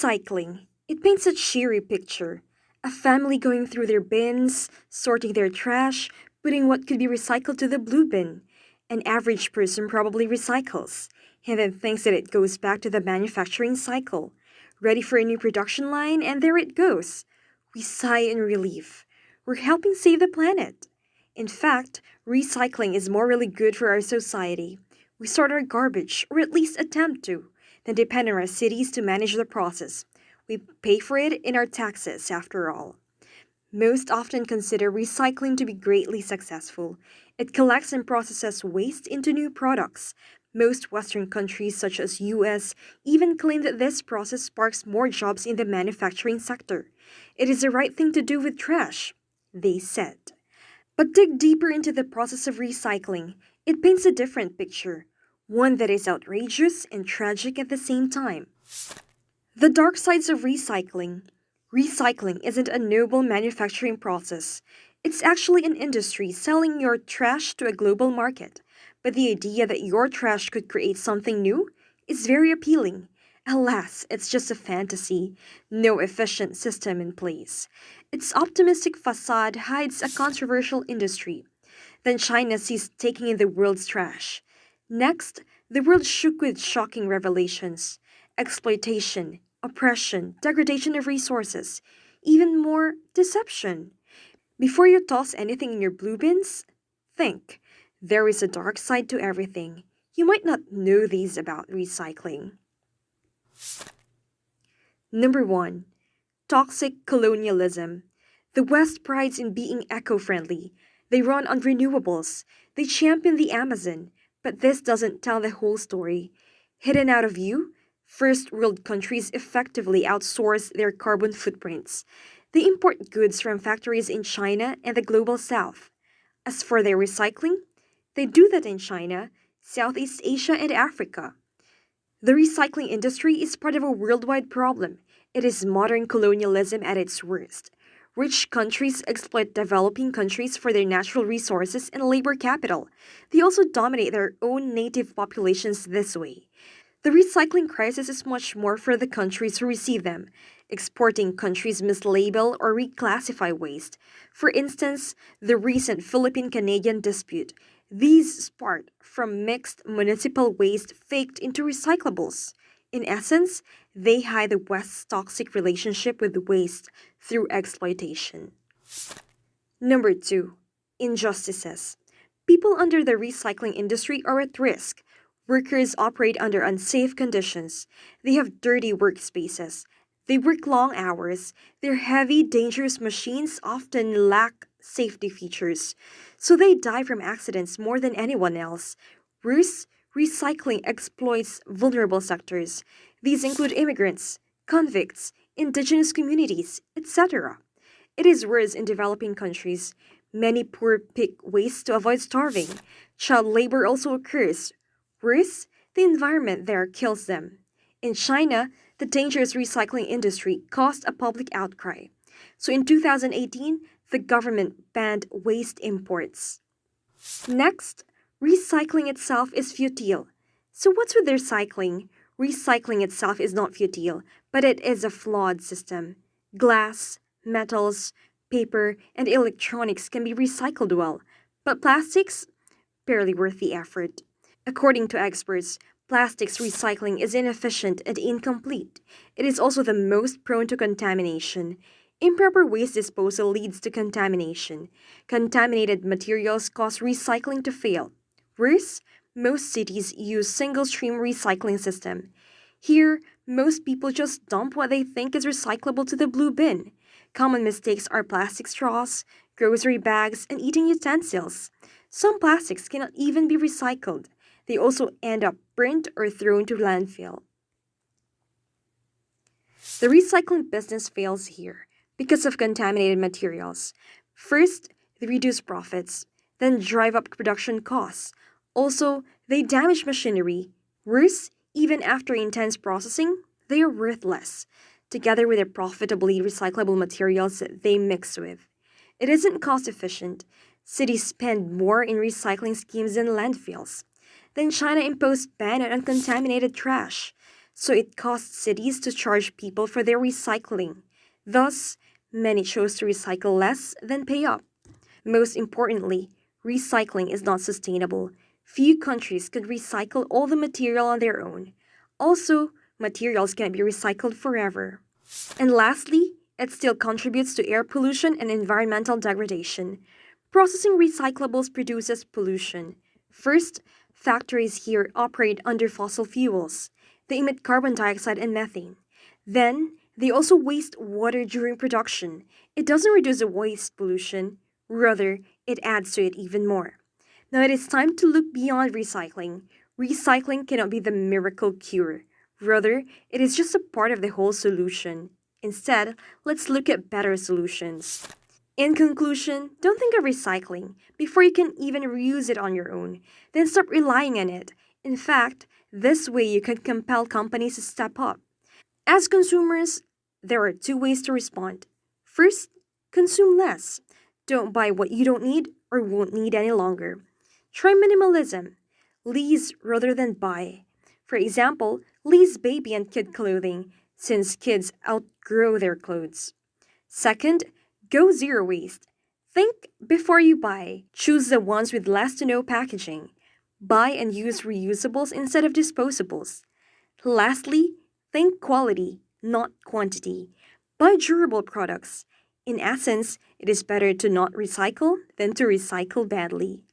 Recycling. It paints a cheery picture. A family going through their bins, sorting their trash, putting what could be recycled to the blue bin. An average person probably recycles, and then thinks that it goes back to the manufacturing cycle. Ready for a new production line, and there it goes. We sigh in relief. We're helping save the planet. In fact, recycling is morally good for our society. We sort our garbage, or at least attempt to, then depend on our cities to manage the process. We pay for it in our taxes, after all. Most often consider recycling to be greatly successful. It collects and processes waste into new products. Most Western countries such as US even claim that this process sparks more jobs in the manufacturing sector. It is the right thing to do with trash, they said. But dig deeper into the process of recycling. It paints a different picture, one that is outrageous and tragic at the same time. The dark sides of recycling. Recycling isn't a noble manufacturing process. It's actually an industry selling your trash to a global market. But the idea that your trash could create something new is very appealing. Alas, it's just a fantasy, no efficient system in place. Its optimistic facade hides a controversial industry. Then China ceased taking in the world's trash. Next, the world shook with shocking revelations: exploitation, oppression, degradation of resources, even more deception. Before you toss anything in your blue bins, think. There is a dark side to everything. You might not know these about recycling. Number 1. Toxic colonialism. The West prides in being eco-friendly. They run on renewables. They champion the Amazon. But this doesn't tell the whole story. Hidden out of view, first world countries effectively outsource their carbon footprints. They import goods from factories in China and the global south. As for their recycling, they do that in China, Southeast Asia, and Africa. The recycling industry is part of a worldwide problem. It is modern colonialism at its worst. Rich countries exploit developing countries for their natural resources and labor capital. They also dominate their own native populations this way. The recycling crisis is much more for the countries who receive them. Exporting countries mislabel or reclassify waste. For instance, the recent Philippine-Canadian dispute. These sparked from mixed municipal waste faked into recyclables. In essence, they hide the West's toxic relationship with waste through exploitation. Number 2. Injustices. People under the recycling industry are at risk. Workers operate under unsafe conditions. They have dirty workspaces. They work long hours. Their heavy, dangerous machines often lack safety features. So they die from accidents more than anyone else. Worse, recycling exploits vulnerable sectors. These include immigrants, convicts, indigenous communities, etc. It is worse in developing countries. Many poor pick waste to avoid starving. Child labor also occurs. Worse, the environment there kills them. In China, the dangerous recycling industry caused a public outcry. So in 2018, the government banned waste imports. Next, recycling itself is futile. So what's with recycling? Recycling itself is not futile, but it is a flawed system. Glass, metals, paper, and electronics can be recycled well, but plastics? Barely worth the effort. According to experts, plastics recycling is inefficient and incomplete. It is also the most prone to contamination. Improper waste disposal leads to contamination. Contaminated materials cause recycling to fail. Worse, most cities use single-stream recycling system. Here, most people just dump what they think is recyclable to the blue bin. Common mistakes are plastic straws, grocery bags, and eating utensils. Some plastics cannot even be recycled. They also end up burnt or thrown to landfill. The recycling business fails here because of contaminated materials. First, they reduce profits, then drive up production costs. Also, they damage machinery. Worse, even after intense processing, they are worthless, together with the profitably recyclable materials that they mix with. It isn't cost efficient. Cities spend more in recycling schemes than landfills. Then China imposed ban on uncontaminated trash. so it costs cities to charge people for their recycling. Thus, many chose to recycle less than pay up. Most importantly, recycling is not sustainable. Few countries could recycle all the material on their own. Also, materials can't be recycled forever. And lastly, it still contributes to air pollution and environmental degradation. Processing recyclables produces pollution. First, factories here operate under fossil fuels. They emit carbon dioxide and methane. Then, they also waste water during production. It doesn't reduce the waste pollution, rather, it adds to it even more. Now it is time to look beyond recycling. Recycling cannot be the miracle cure. Rather, it is just a part of the whole solution. Instead, let's look at better solutions. In conclusion, don't think of recycling before you can even reuse it on your own. Then stop relying on it. In fact, this way you can compel companies to step up. As consumers, there are two ways to respond. First, consume less. Don't buy what you don't need or won't need any longer. Try minimalism. Lease rather than buy. For example, lease baby and kid clothing since kids outgrow their clothes. Second, go zero waste. Think before you buy. Choose the ones with less to no packaging. Buy and use reusables instead of disposables. Lastly, think quality, not quantity. Buy durable products. In essence, it is better to not recycle than to recycle badly.